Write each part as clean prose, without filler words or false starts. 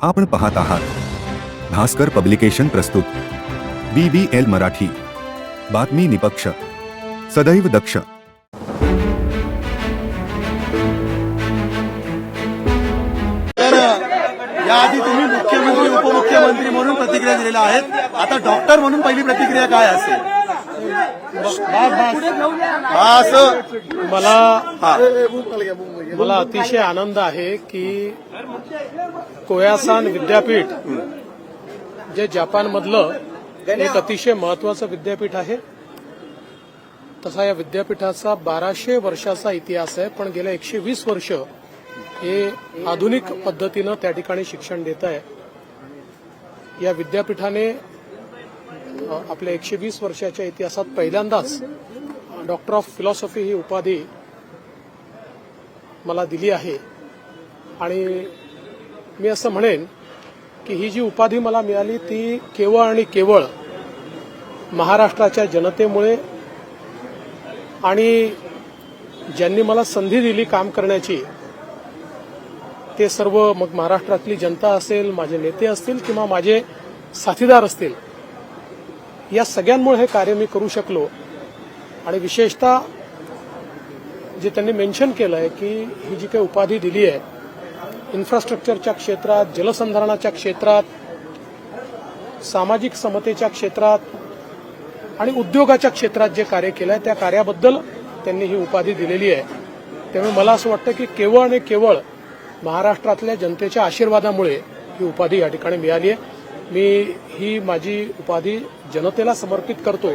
आपण पाहत आहात भास्कर पब्लिकेशन प्रस्तुत BBL मराठी, बातमी निपक्ष, सदैव दक्ष. तर याआधी तुम्ही मुख्यमंत्री उपमुख्यमंत्री म्हणून प्रतिक्रिया दिलेल्या आहेत. आता डॉक्टर म्हणून पहिली प्रतिक्रिया काय असेल? असं मला अतिशय आनंद आहे की कोयासान विद्यापीठ जे जपानमधलं एक अतिशय महत्वाचं विद्यापीठ आहे. तसा या विद्यापीठाचा 1200 वर्षाचा इतिहास आहे, पण गेल्या 120 वर्ष हे आधुनिक पद्धतीनं त्या ठिकाणी शिक्षण देत आहे. या विद्यापीठाने आपल्या 120 वर्षाच्या इतिहासात पहिल्यांदाच डॉक्टर ऑफ फिलॉसॉफी ही उपाधी मला दिली आहे. आणि मी असं म्हणेन की ही जी उपाधी मला मिळाली ती केवळ आणि केवळ महाराष्ट्राच्या जनतेमुळे आणि ज्यांनी मला संधी दिली काम करण्याची ते सर्व, मग महाराष्ट्रातली जनता असेल, माझे नेते असतील किंवा माझे साथीदार असतील, या सगळ्यांमुळे हे कार्य मी करू शकलो. आणि विशेषतः जे त्यांनी मेन्शन केलं आहे की ही जी काही उपाधी दिली आहे, इन्फ्रास्ट्रक्चरच्या क्षेत्रात, जलसंधारणाच्या क्षेत्रात, सामाजिक समतेच्या क्षेत्रात आणि उद्योगाच्या क्षेत्रात जे कार्य केलं आहे त्या कार्याबद्दल त्यांनी ही उपाधी दिलेली आहे. त्यामुळे मला असं वाटतं की केवळ आणि केवळ महाराष्ट्रातल्या जनतेच्या आशीर्वादामुळे ही उपाधी या ठिकाणी मिळाली आहे. मी ही माझी उपाधी जनतेला समर्पित करतो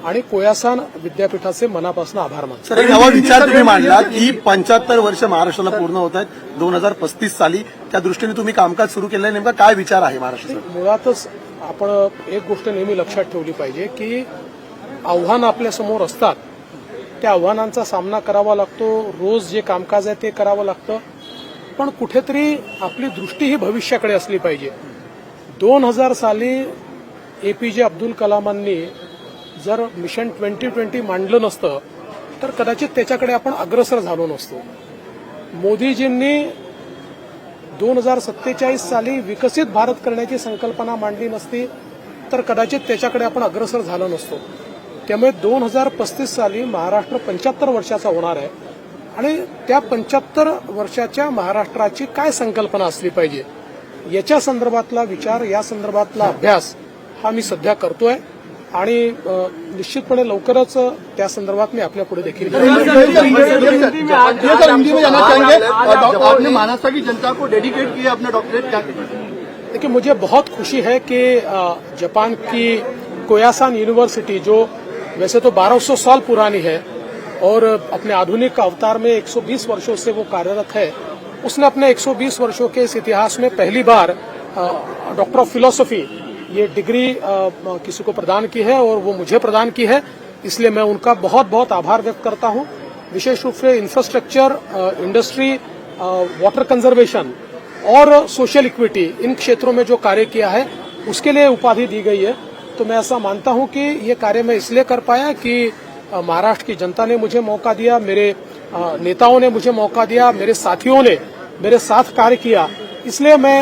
आणि कोयासान विद्यापीठाचे मनापासून आभार मानतो. सर, नवा विचार तुम्ही मांडला की 75 वर्ष महाराष्ट्राला पूर्ण होत आहेत 2035 साली. त्या दृष्टीने तुम्ही कामकाज सुरू केलं आहे. नेमका काय विचार आहे महाराष्ट्राचा? मुळातच आपण एक गोष्ट नेहमी लक्षात ठेवली पाहिजे की आव्हान आपल्यासमोर असतात, त्या आव्हानांचा सामना करावा लागतो. रोज जे कामकाज आहे ते करावं लागतं, पण कुठेतरी आपली दृष्टी ही भविष्याकडे असली पाहिजे. 2000 साली APJ अब्दुल कलामांनी जर मिशन 2020 मांडलं नसतं तर कदाचित त्याच्याकडे आपण अग्रसर झालो नसतो. मोदीजींनी 2047 साली विकसित भारत करण्याची संकल्पना मांडली नसती तर कदाचित त्याच्याकडे आपण अग्रसर झालो नसतो. त्यामुळे 2035 साली महाराष्ट्र 75 वर्षाचा होणार आहे आणि त्या 75 वर्षाच्या महाराष्ट्राची काय संकल्पना असली पाहिजे याच्या संदर्भातला विचार, या संदर्भातला अभ्यास हा मी सध्या करतोय आणि निश्चितपणे लवकरच त्या संदर्भात मी आपल्या पुढे देखील आपने महाराष्ट्र की जनता को डेडिकेट किया अपना डॉक्टरेट. क्या देखिए, मुझे बहुत खुशी है कि जापान की कोयासान यूनिवर्सिटी, जो वैसे तो 1200 साल पुरानी है और अपने आधुनिक अवतार में 120 वर्षों से वो कार्यरत है, उसने अपने 120 वर्षों के इस इतिहास में पहली बार डॉक्टर ऑफ फिलॉसफी ये डिग्री किसी को प्रदान की है और वो मुझे प्रदान की है. इसलिए मैं उनका बहुत बहुत आभार व्यक्त करता हूं. विशेष रूप से इंफ्रास्ट्रक्चर, इंडस्ट्री, वाटर कंजर्वेशन और सोशल इक्विटी, इन क्षेत्रों में जो कार्य किया है उसके लिए उपाधि दी गई है. तो मैं ऐसा मानता हूं कि ये कार्य मैं इसलिए कर पाया कि महाराष्ट्र की जनता ने मुझे मौका दिया, मेरे नेताओं ने मुझे मौका दिया, मेरे साथियों ने मेरे साथ कार्य किया, इसलिए मैं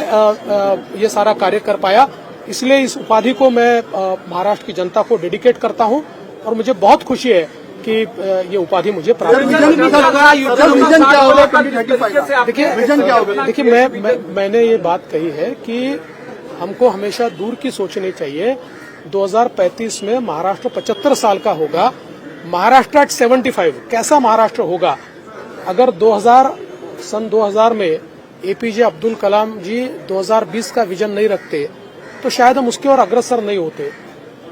ये सारा कार्य कर पाया. इसलिए इस उपाधि को मैं महाराष्ट्र की जनता को डेडिकेट करता हूं और मुझे बहुत खुशी है कि ये उपाधि मुझे प्राप्त हुई. देखिए, मैंने ये बात कही है कि हमको हमेशा दूर की सोचनी चाहिए. 2035 में महाराष्ट्र 75 साल का होगा. महाराष्ट्र एट 75 कैसा महाराष्ट्र होगा? अगर सन 2000 में APJ अब्दुल कलाम जी 2020 का विजन नहीं रखते तो शायद हम उसके और अग्रसर नहीं होते.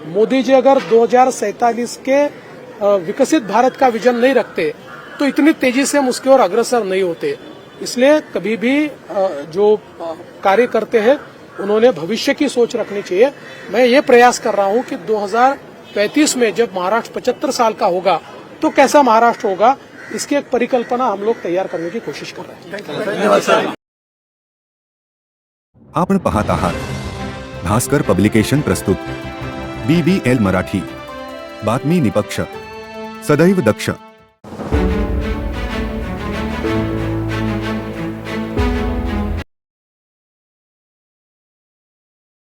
मोदी जी अगर 2047 के विकसित भारत का विजन नहीं रखते तो इतनी तेजी से हम उसके और अग्रसर नहीं होते. इसलिए कभी भी जो कार्य करते हैं उन्होंने भविष्य की सोच रखनी चाहिए. मैं ये प्रयास कर रहा हूं कि 2035 में जब महाराष्ट्र 75 साल का होगा तो कैसा महाराष्ट्र होगा, इसकी एक परिकल्पना हम लोग तैयार करने की कोशिश कर रहे हैं. धन्यवाद सर. आपण पाहत आहात भास्कर पब्लिकेशन प्रस्तुत BBL मराठी, बातमी निपक्ष, सदैव दक्ष.